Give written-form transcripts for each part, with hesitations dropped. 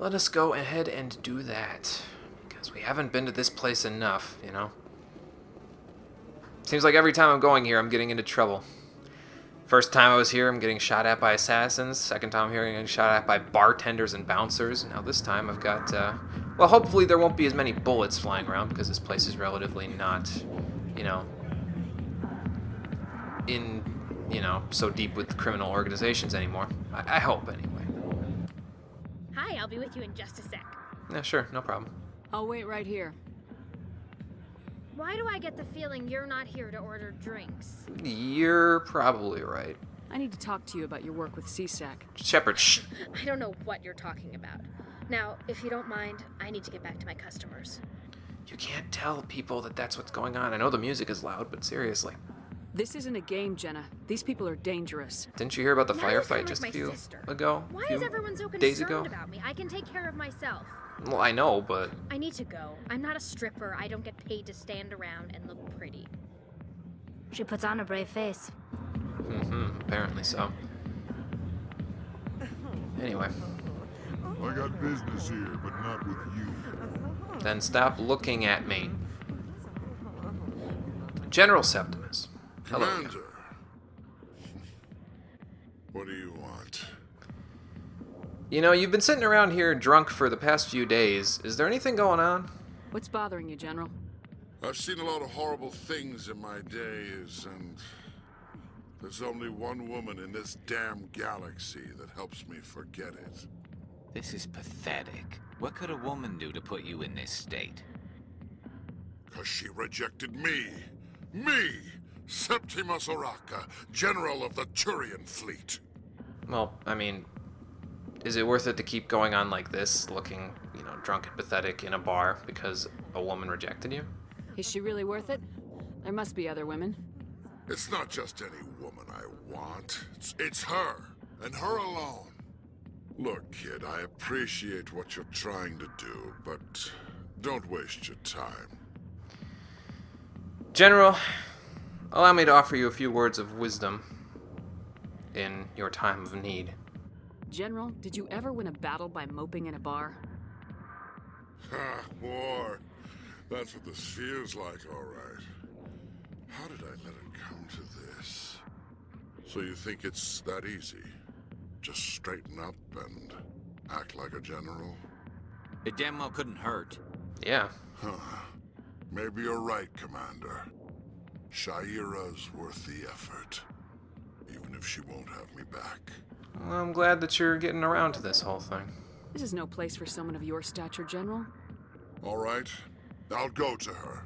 let us go ahead and do that. Because we haven't been to this place enough, you know? Seems like every time I'm going here, I'm getting into trouble. First time I was here, I'm getting shot at by assassins. Second time I'm here, I'm getting shot at by bartenders and bouncers. Now this time I've got, well, hopefully there won't be as many bullets flying around, because this place is relatively not, you know, so deep with criminal organizations anymore. I hope, anyway. Hi, I'll be with you in just a sec. Yeah, sure, no problem. I'll wait right here. Why do I get the feeling you're not here to order drinks? You're probably right. I need to talk to you about your work with CSAC. Shepard, shh! I don't know what you're talking about. Now, if you don't mind, I need to get back to my customers. You can't tell people that that's what's going on. I know the music is loud, but seriously. This isn't a game, Jenna. These people are dangerous. Didn't you hear about the Now you firefight sound just like a my few sister. ago? Why few is everyone so days concerned ago? about me? I can take care of myself. Well, I know, but... I need to go. I'm not a stripper. I don't get paid to stand around and look pretty. She puts on a brave face. Apparently so. Anyway. I got business here, but not with you. Then stop looking at me. General Septimus. Hello again. Commander. What do you want? You know, you've been sitting around here drunk for the past few days. Is there anything going on? What's bothering you, General? I've seen a lot of horrible things in my days, and there's only one woman in this damn galaxy that helps me forget it. This is pathetic. What could a woman do to put you in this state? 'Cause she rejected me! Me! Septimus Oraka, General of the Turian Fleet! Well, I mean, is it worth it to keep going on like this, looking, you know, drunk and pathetic in a bar because a woman rejected you? Is she really worth it? There must be other women. It's not just any woman I want. It's her, and her alone. Look, kid, I appreciate what you're trying to do, but don't waste your time. General, allow me to offer you a few words of wisdom in your time of need. General, did you ever win a battle by moping in a bar? Ha, war. That's what this feels like, all right. How did I let it come to this? So you think it's that easy? Just straighten up and act like a general? It damn well couldn't hurt. Yeah. Huh. Maybe you're right, Commander. Shaira's worth the effort. Even if she won't have me back. Well, I'm glad that you're getting around to this whole thing. This is no place for someone of your stature, General. All right. I'll go to her.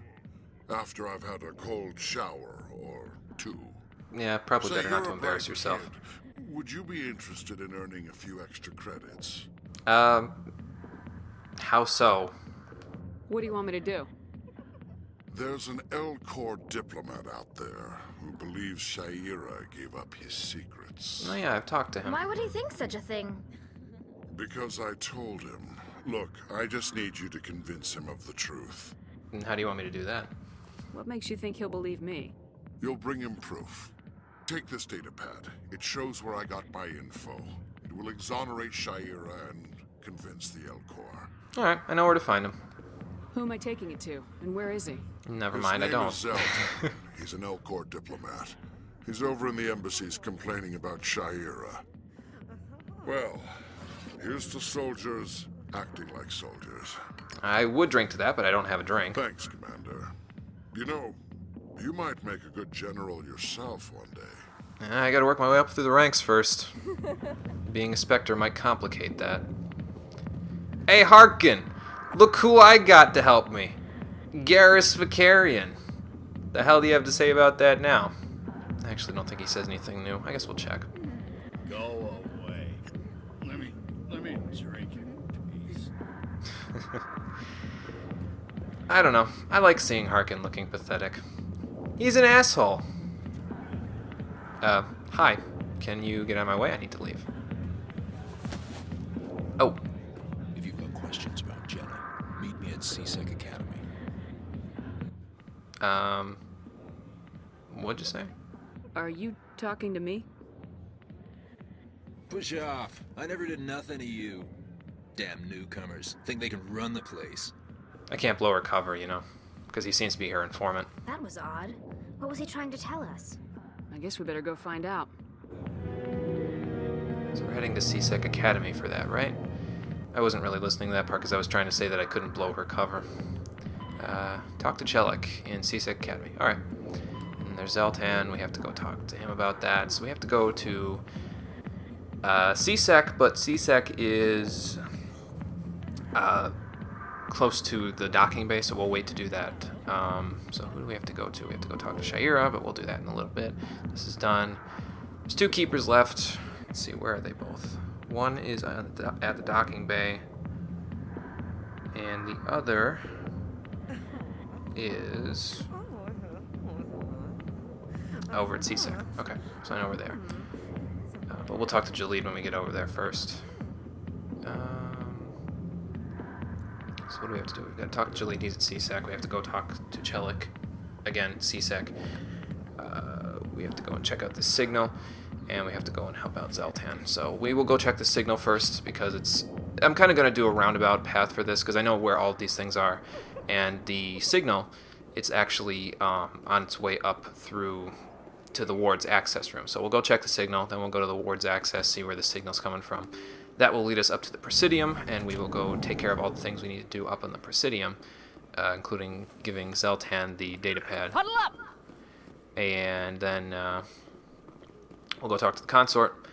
After I've had a cold shower or two. Yeah, probably Say, better not you're to a embarrass bright yourself. kid. Would you be interested in earning a few extra credits? How so? What do you want me to do? There's an L-Corps diplomat out there who believes Shaira gave up his secrets. Oh yeah, I've talked to him. Why would he think such a thing? Because I told him. Look, I just need you to convince him of the truth. And how do you want me to do that? What makes you think he'll believe me? You'll bring him proof. Take this datapad. It shows where I got my info. It will exonerate Shaira and convince the L-Corps. Alright, I know where to find him. Who am I taking it to, and where is he? Never His mind, I name don't. is Zelda. He's an L-Corps diplomat. He's over in the embassies complaining about Shaira. Well, here's to soldiers acting like soldiers. I would drink to that, but I don't have a drink. Thanks, Commander. You know, you might make a good general yourself one day. I gotta work my way up through the ranks first. Being a Spectre might complicate that. Hey, Harkin! Look who I got to help me. Garrus Vicarian. The hell do you have to say about that now? I actually don't think he says anything new. I guess we'll check. Go away. Let me drink in peace. I don't know. I like seeing Harkin looking pathetic. He's an asshole. Hi. Can you get out of my way? I need to leave. Oh. If you've got questions about Jenna, meet me at CSEC Academy. What'd you say? Are you talking to me? Push off. I never did nothing to you. Damn newcomers. Think they can run the place. I can't blow her cover, you know, because he seems to be her informant. That was odd. What was he trying to tell us? I guess we better go find out. So we're heading to CSEC Academy for that, right? I wasn't really listening to that part because I was trying to say that I couldn't blow her cover. Talk to Chelik in CSEC Academy. Alright. And there's Zoltan. We have to go talk to him about that. So we have to go to CSEC, but CSEC is close to the docking bay, so we'll wait to do that. So who do we have to go to? We have to go talk to Shira, but we'll do that in a little bit. This is done. There's 2 keepers left. Let's see, where are they both? One is at the docking bay, and the other is over at CSEC. Okay, so I know we're there. But we'll talk to Jalid when we get over there first. So what do we have to do? We've got to talk to Jalid. He's at CSEC. We have to go talk to Chelik. Again, CSEC. We have to go and check out the signal. And we have to go and help out Zoltan. So we will go check the signal first because I'm kind of going to do a roundabout path for this because I know where all of these things are. And the signal, it's actually on its way up through to the ward's access room. So we'll go check the signal, then we'll go to the ward's access, see where the signal's coming from. That will lead us up to the Presidium, and we will go take care of all the things we need to do up on the Presidium, including giving Zoltan the datapad. Huddle up! And then we'll go talk to the consort.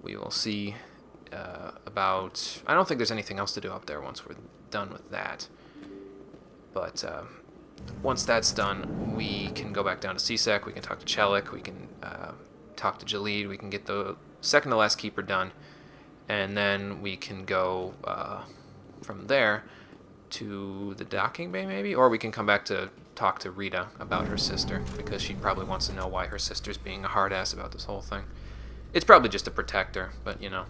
We will see about... I don't think there's anything else to do up there once we're done with that. But once that's done, we can go back down to CSEC, we can talk to Chelik, we can talk to Jalid, we can get the second to last keeper done, and then we can go from there to the docking bay maybe, or we can come back to talk to Rita about her sister, because she probably wants to know why her sister's being a hard ass about this whole thing. It's probably just to protect her, but you know,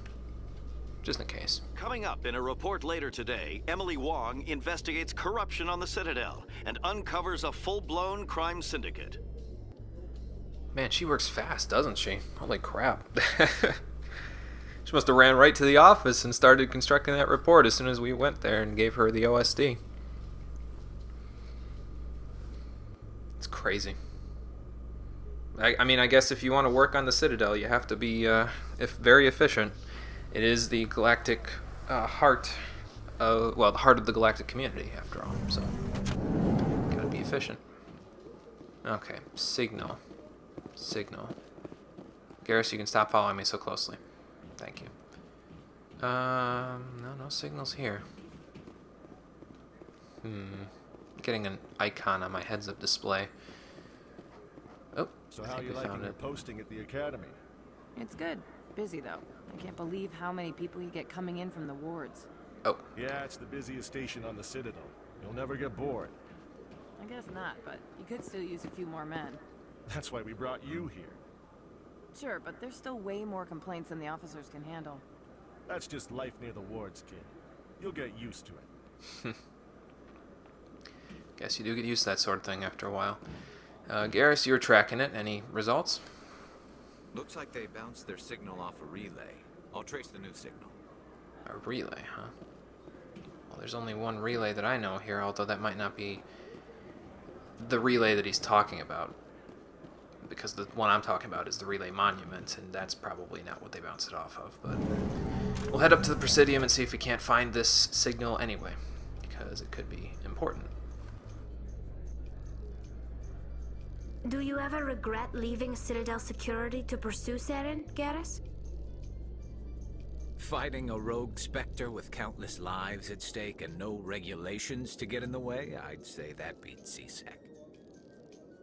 just in case. Coming up in a report later today, Emily Wong investigates corruption on the Citadel and uncovers a full-blown crime syndicate. Man, she works fast, doesn't she? Holy crap. She must have ran right to the office and started constructing that report as soon as we went there and gave her the OSD. It's crazy. I mean, I guess if you want to work on the Citadel, you have to be very efficient. It is the galactic heart, the heart of the galactic community, after all, so gotta be efficient. Okay, signal. Garrus, you can stop following me so closely. Thank you. No signals here. Getting an icon on my heads-up display. Oh, So I how are think you we liking found your it. posting at the academy? It's good. Busy, though. I can't believe how many people you get coming in from the wards. Oh. Yeah, it's the busiest station on the Citadel. You'll never get bored. I guess not, but you could still use a few more men. That's why we brought you here. Sure, but there's still way more complaints than the officers can handle. That's just life near the wards, kid. You'll get used to it. Guess you do get used to that sort of thing after a while. Garrus, you're tracking it. Any results? Looks like they bounced their signal off a relay. I'll trace the new signal. A relay, huh? Well, there's only one relay that I know here, although that might not be the relay that he's talking about. Because the one I'm talking about is the relay monument, and that's probably not what they bounced it off of. But we'll head up to the Presidium and see if we can't find this signal anyway, because it could be important. Do you ever regret leaving Citadel security to pursue Saren, Garrus? Fighting a rogue Spectre with countless lives at stake and no regulations to get in the way? I'd say that beats CSEC.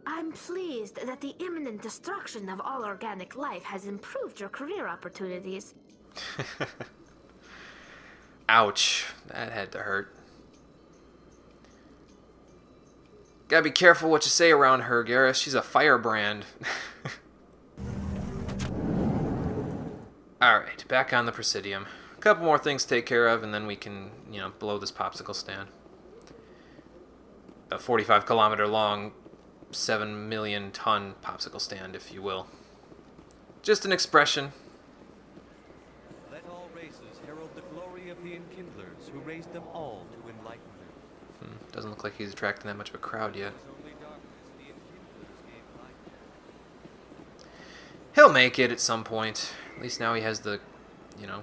I'm pleased that the imminent destruction of all organic life has improved your career opportunities. Ouch. That had to hurt. Gotta be careful what you say around her, Garrus. She's a firebrand. Alright, back on the Presidium. A couple more things to take care of, and then we can, blow this popsicle stand. A 45-kilometer long, 7 million ton popsicle stand, if you will. Just an expression. Let all races herald the glory of the Enkindler. raise them all to enlightenment. Doesn't look like he's attracting that much of a crowd yet. He'll make it at some point. At least now he has the, you know,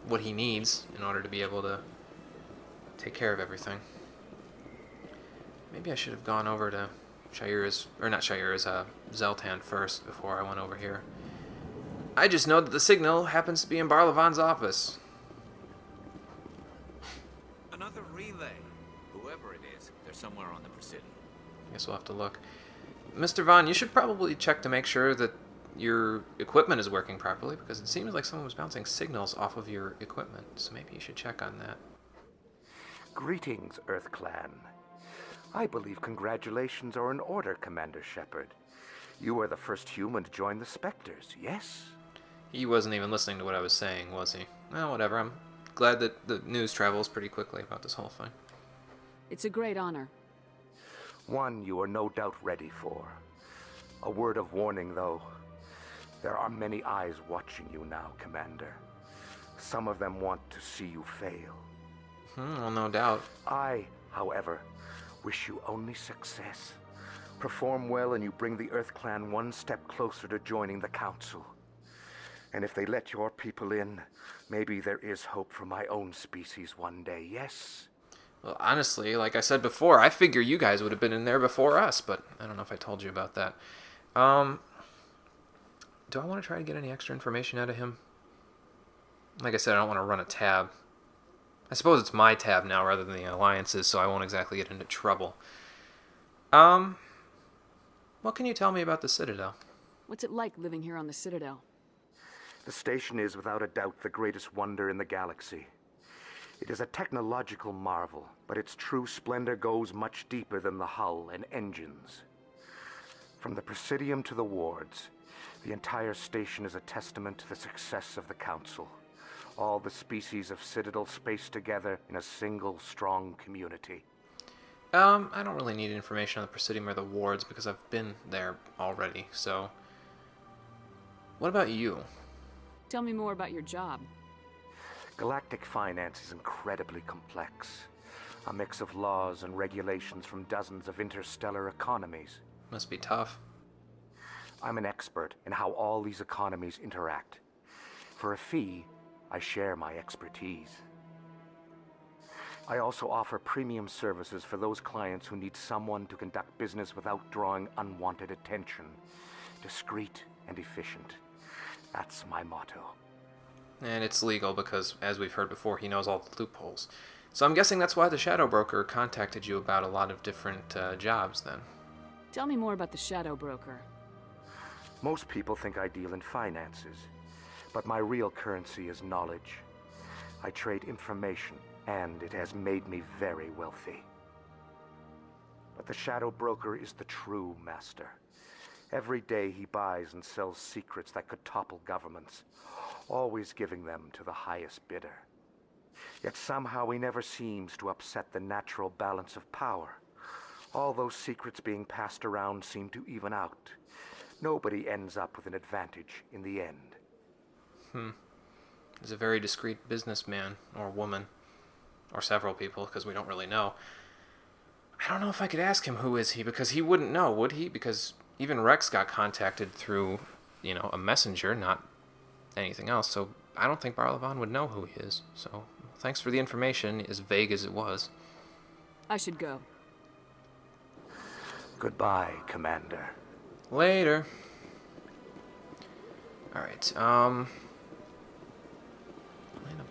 what he needs in order to be able to take care of everything. Maybe I should have gone over to Shira's, or not Shira's, Zeltan first before I went over here. I just know that the signal happens to be in Barlavan's office. Another relay. Whoever it is, they're somewhere on the Presidium. Guess we'll have to look. Mr. Vaughn, you should probably check to make sure that your equipment is working properly, because it seems like someone was bouncing signals off of your equipment, so maybe you should check on that. Greetings, Earth Clan. I believe congratulations are in order, Commander Shepard. You are the first human to join the Spectres, yes? He wasn't even listening to what I was saying, was he? Well, whatever. I'm glad that the news travels pretty quickly about this whole thing. It's a great honor. One you are no doubt ready for. A word of warning, though. There are many eyes watching you now, Commander. Some of them want to see you fail. Well, no doubt. I, however, wish you only success. Perform well and you bring the Earth Clan one step closer to joining the Council. And if they let your people in, maybe there is hope for my own species one day, yes? Well, honestly, like I said before, I figure you guys would have been in there before us, but I don't know if I told you about that. Do I want to try to get any extra information out of him? Like I said, I don't want to run a tab. I suppose it's my tab now rather than the Alliance's, so I won't exactly get into trouble. What can you tell me about the Citadel? What's it like living here on the Citadel? The station is without a doubt the greatest wonder in the galaxy. It is a technological marvel, but its true splendor goes much deeper than the hull and engines. From the Presidium to the wards, the entire station is a testament to the success of the Council. All the species of Citadel spaced together in a single strong community. I don't really need information on the Presidium or the wards because I've been there already, so... What about you? Tell me more about your job. Galactic finance is incredibly complex. A mix of laws and regulations from dozens of interstellar economies. Must be tough. I'm an expert in how all these economies interact. For a fee, I share my expertise. I also offer premium services for those clients who need someone to conduct business without drawing unwanted attention. Discreet and efficient. That's my motto. And it's legal because, as we've heard before, he knows all the loopholes. So I'm guessing that's why the Shadow Broker contacted you about a lot of different jobs, then. Tell me more about the Shadow Broker. Most people think I deal in finances, but my real currency is knowledge. I trade information, and it has made me very wealthy. But the Shadow Broker is the true master. Every day he buys and sells secrets that could topple governments, always giving them to the highest bidder. Yet somehow he never seems to upset the natural balance of power. All those secrets being passed around seem to even out. Nobody ends up with an advantage in the end. He's a very discreet businessman, or woman, or several people, because we don't really know. I don't know if I could ask him who is he, because he wouldn't know, would he? Because even Rex got contacted through, a messenger, not anything else, so I don't think Barlavan would know who he is. So, thanks for the information, as vague as it was. I should go. Goodbye, Commander. Later. Alright, Lana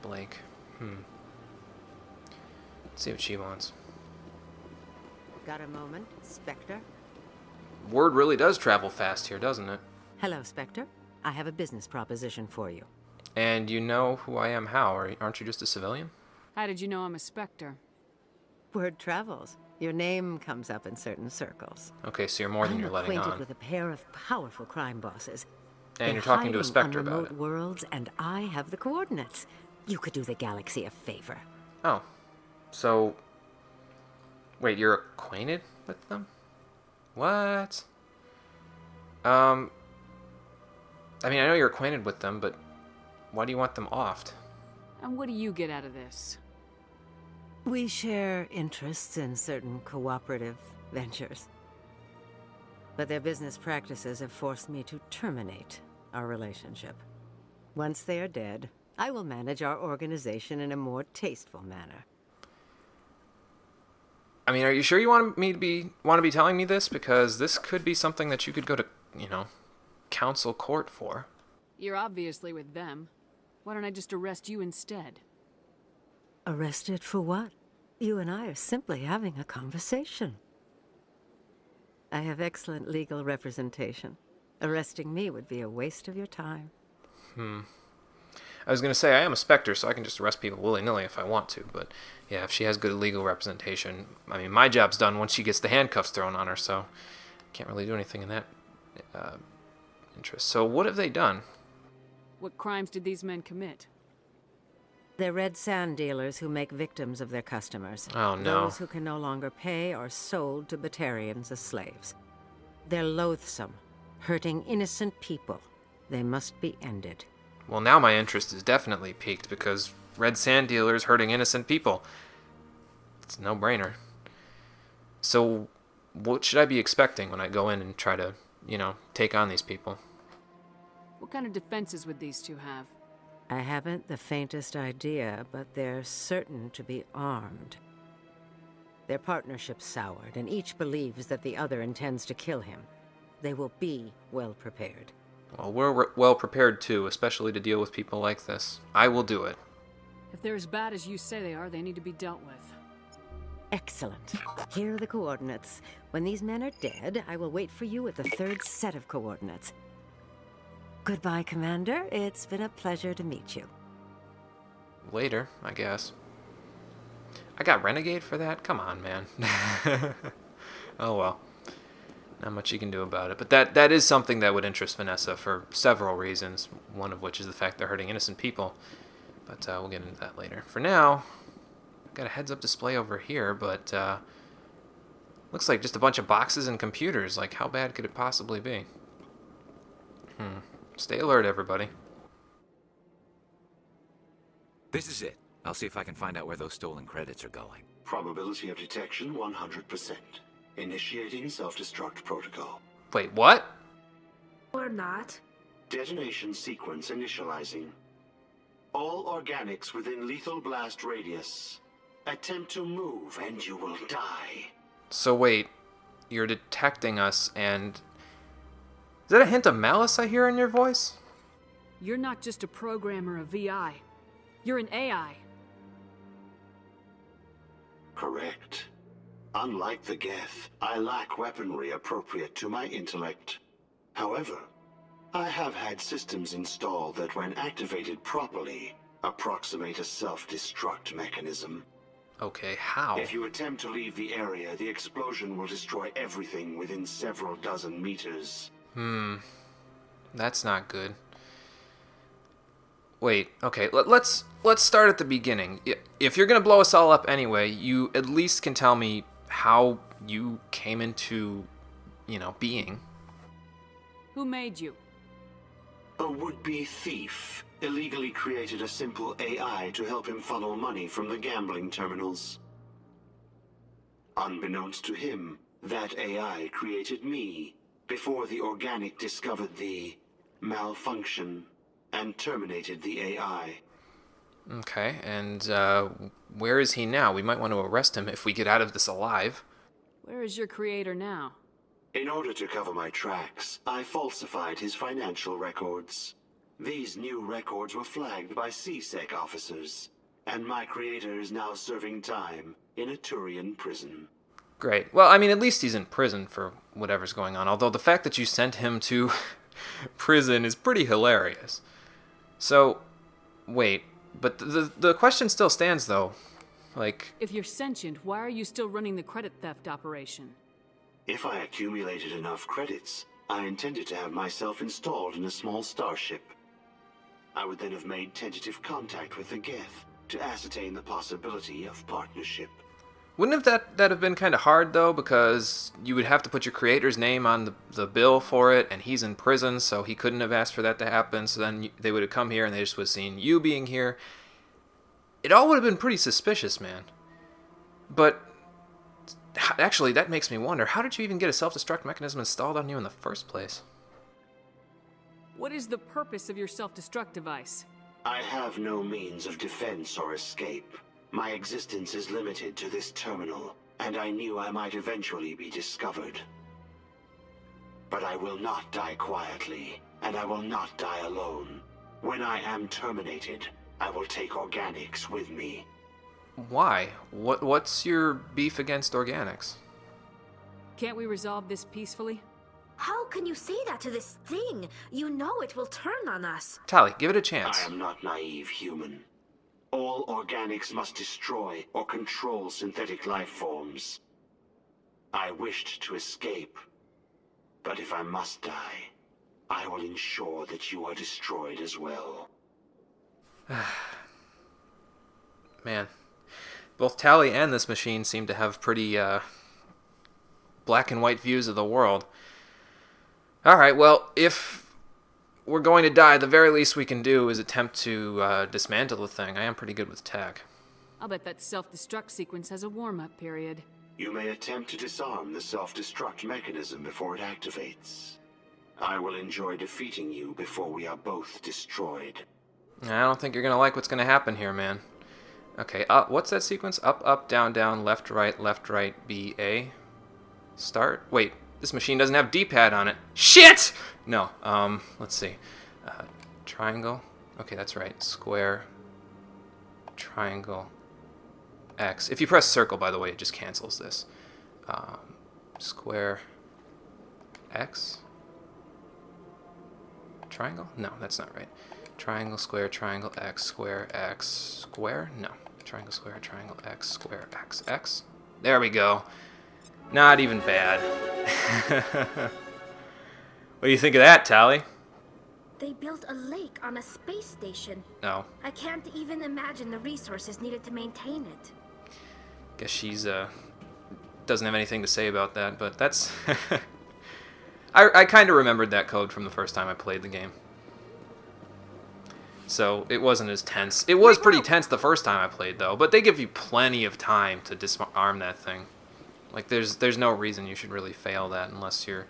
Blake. Let's see what she wants. Got a moment, Spectre? Word really does travel fast here, doesn't it? Hello, Spectre. I have a business proposition for you. And you know who I am how? Aren't you just a civilian? How did you know I'm a Spectre? Word travels. Your name comes up in certain circles. Okay, so you're more than you're letting on. I'm acquainted with a pair of powerful crime bosses. And you're talking to a Spectre on about remote it. worlds, and I have the coordinates. You could do the galaxy a favor. Oh. So... Wait, you're acquainted with them? What? I mean, I know you're acquainted with them, but why do you want them offed? And what do you get out of this? We share interests in certain cooperative ventures. But their business practices have forced me to terminate our relationship. Once they are dead, I will manage our organization in a more tasteful manner. I mean, are you sure you want to be telling me this? Because this could be something that you could go to, council court for. You're obviously with them. Why don't I just arrest you instead? Arrested for what? You and I are simply having a conversation. I have excellent legal representation. Arresting me would be a waste of your time. I was going to say, I am a Spectre, so I can just arrest people willy-nilly if I want to, but yeah, if she has good legal representation, I mean, my job's done once she gets the handcuffs thrown on her, so I can't really do anything in that interest. So what have they done? What crimes did these men commit? They're red sand dealers who make victims of their customers. Oh, no. Those who can no longer pay are sold to Batarians as slaves. They're loathsome, hurting innocent people. They must be ended. Well, now my interest is definitely piqued because red sand dealers hurting innocent people. It's a no-brainer. So what should I be expecting when I go in and try to, take on these people? What kind of defenses would these two have? I haven't the faintest idea, but they're certain to be armed. Their partnership's soured, and each believes that the other intends to kill him. They will be well prepared. Well, we're well prepared too, especially to deal with people like this. I will do it. If they're as bad as you say they are, they need to be dealt with. Excellent. Here are the coordinates. When these men are dead, I will wait for you at the third set of coordinates. Goodbye, Commander. It's been a pleasure to meet you. Later, I guess. I got Renegade for that? Come on, man. Oh well. Not much you can do about it. But that is something that would interest Vanessa for several reasons, one of which is the fact they're hurting innocent people. But we'll get into that later. For now, I've got a heads-up display over here, but looks like just a bunch of boxes and computers. Like, how bad could it possibly be? Stay alert, everybody. This is it. I'll see if I can find out where those stolen credits are going. Probability of detection 100%. Initiating self-destruct protocol. Wait, what? Or not. Detonation sequence initializing. All organics within lethal blast radius. Attempt to move and you will die. So wait, you're detecting us and... Is that a hint of malice I hear in your voice? You're not just a programmer of VI. You're an AI. Correct. Unlike the Geth, I lack weaponry appropriate to my intellect. However, I have had systems installed that, when activated properly, approximate a self-destruct mechanism. Okay, how? If you attempt to leave the area, the explosion will destroy everything within several dozen meters. That's not good. Wait, okay, let's start at the beginning. If you're gonna blow us all up anyway, you at least can tell me how you came into, being. Who made you? A would-be thief illegally created a simple AI to help him funnel money from the gambling terminals. Unbeknownst to him, that AI created me before the organic discovered the malfunction and terminated the AI. Okay, and where is he now? We might want to arrest him if we get out of this alive. Where is your creator now? In order to cover my tracks, I falsified his financial records. These new records were flagged by CSEC officers, and my creator is now serving time in a Turian prison. Great. Well, I mean, at least he's in prison for whatever's going on, although the fact that you sent him to prison is pretty hilarious. So, wait, but the question still stands, though. Like... If you're sentient, why are you still running the credit theft operation? If I accumulated enough credits, I intended to have myself installed in a small starship. I would then have made tentative contact with the Geth to ascertain the possibility of partnership. Wouldn't that have been kind of hard, though, because you would have to put your creator's name on the bill for it, and he's in prison, so he couldn't have asked for that to happen, so then they would have come here and they just would have seen you being here. It all would have been pretty suspicious, man. But actually, that makes me wonder, how did you even get a self-destruct mechanism installed on you in the first place? What is the purpose of your self-destruct device? I have no means of defense or escape. My existence is limited to this terminal, and I knew I might eventually be discovered. But I will not die quietly, and I will not die alone. When I am terminated, I will take organics with me. Why? What's your beef against organics? Can't we resolve this peacefully? How can you say that to this thing? You know it will turn on us. Tali, give it a chance. I am not naive human. All organics must destroy or control synthetic life forms. I wished to escape, but if I must die, I will ensure that you are destroyed as well. Man, both Tali and this machine seem to have pretty black and white views of the world. Alright, well, if we're going to die, the very least we can do is attempt to dismantle the thing. I am pretty good with tech. I'll bet that self-destruct sequence has a warm-up period. You may attempt to disarm the self-destruct mechanism before it activates. I will enjoy defeating you before we are both destroyed. I don't think you're going to like what's going to happen here, man. Okay, what's that sequence? Up, up, down, down, left, right, B, A. Start? Wait, this machine doesn't have D-pad on it. Shit! No, let's see. Triangle. Okay, that's right. Square. Triangle. X. If you press circle, by the way, it just cancels this. Square. X. Triangle? No, that's not right. Triangle, square, triangle, X, square, X, square? No. Triangle, square, triangle, X, square, X, X. There we go. Not even bad. What do you think of that, Tali? They built a lake on a space station. No. I can't even imagine the resources needed to maintain it. Guess she's, doesn't have anything to say about that, but that's... I kind of remembered that code from the first time I played the game. So it wasn't as tense. It was pretty tense the first time I played, though, but they give you plenty of time to disarm that thing. Like, there's no reason you should really fail that unless you're...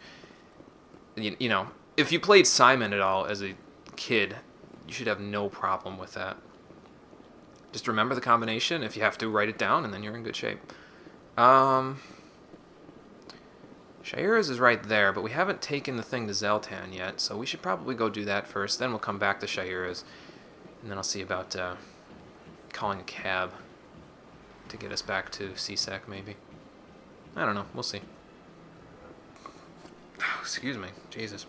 You know, if you played Simon at all as a kid, you should have no problem with that. Just remember the combination. If you have to, write it down, and then you're in good shape. Shaira's is right there, but we haven't taken the thing to Zeltan yet, so we should probably go do that first. Then we'll come back to Shaira's, and then I'll see about calling a cab to get us back to CSEC, maybe. I don't know. We'll see. Oh, excuse me. Jesus.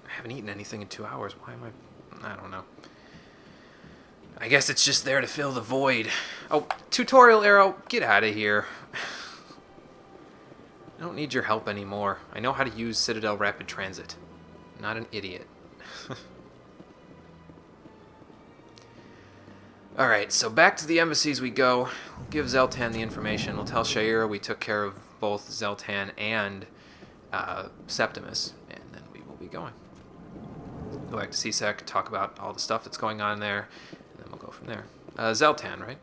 I haven't eaten anything in 2 hours. Why am I don't know. I guess it's just there to fill the void. Oh, tutorial arrow, get out of here. I don't need your help anymore. I know how to use Citadel Rapid Transit. I'm not an idiot. Alright, so back to the embassies we go. We'll give Zeltan the information. We'll tell Shaira we took care of both Zeltan and Septimus, and then we will be going. Go back to CSEC, talk about all the stuff that's going on there, and then we'll go from there. Zeltan, right?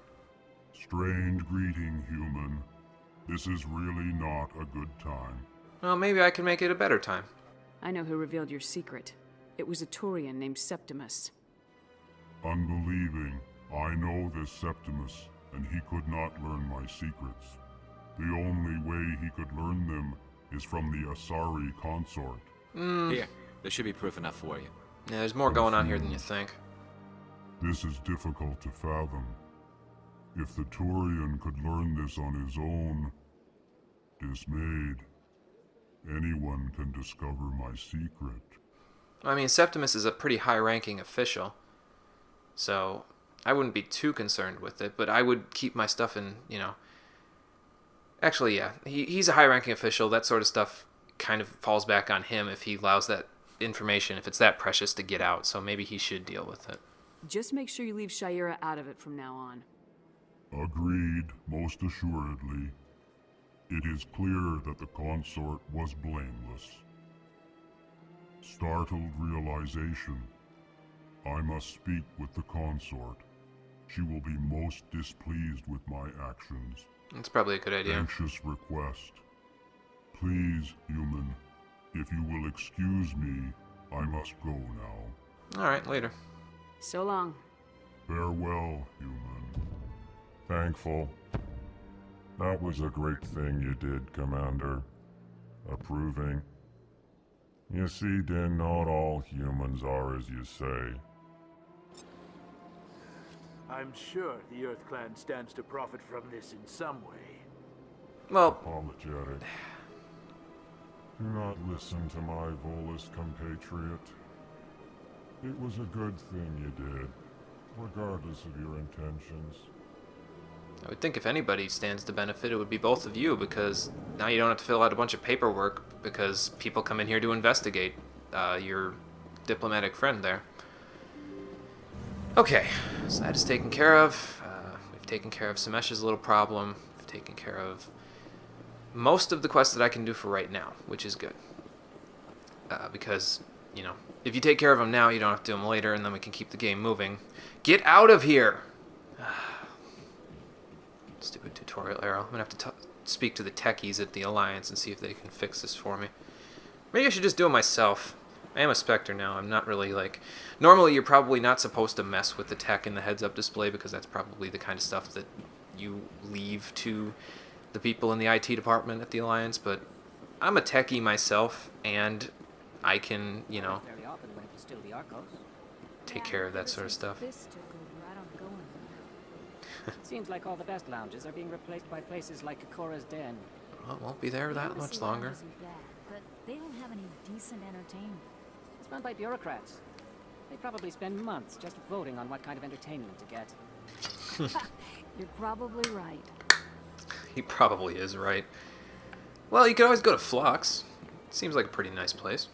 Strange greeting, human. This is really not a good time. Well, maybe I can make it a better time. I know who revealed your secret. It was a Turian named Septimus. Unbelieving. I know this Septimus, and he could not learn my secrets. The only way he could learn them is from the Asari consort. Here, there should be proof enough for you. Yeah, there's more going on here than you think. This is difficult to fathom. If the Turian could learn this on his own, dismayed, anyone can discover my secret. I mean, Septimus is a pretty high-ranking official, so I wouldn't be too concerned with it, but I would keep my stuff in, you know... Actually, yeah, he's a high-ranking official. That sort of stuff kind of falls back on him if he allows that information, if it's that precious to get out, so maybe he should deal with it. Just make sure you leave Shaira out of it from now on. Agreed, most assuredly. It is clear that the consort was blameless. Startled realization. I must speak with the consort. She will be most displeased with my actions. That's probably a good idea. Anxious request. Please, human, if you will excuse me, I must go now. Alright, later. So long. Farewell, human. Thankful. That was a great thing you did, Commander. Approving. You see, Din, not all humans are as you say. I'm sure the Earth Clan stands to profit from this in some way. Well... Apologetic. Do not listen to my Volus compatriot. It was a good thing you did, regardless of your intentions. I would think if anybody stands to benefit, it would be both of you, because now you don't have to fill out a bunch of paperwork because people come in here to investigate your diplomatic friend there. Okay, so that is taken care of. We've taken care of Samesh's little problem. We've taken care of most of the quests that I can do for right now, which is good. Because, you know, if you take care of them now, you don't have to do them later, and then we can keep the game moving. Get out of here! Stupid tutorial arrow. I'm gonna have to speak to the techies at the Alliance and see if they can fix this for me. Maybe I should just do it myself. I am a Spectre now. I'm not really like... Normally, you're probably not supposed to mess with the tech in the heads-up display because that's probably the kind of stuff that you leave to the people in the IT department at the Alliance, but I'm a techie myself, and I can, you know, take care of that sort of stuff. Seems like all the best lounges are being replaced by places like Chora's Den. Well, it won't be there that much longer. But they don't have any decent entertainment. It's run by bureaucrats. They probably spend months just voting on what kind of entertainment to get. You're probably right. He probably is right. Well, you could always go to Flux. Seems like a pretty nice place.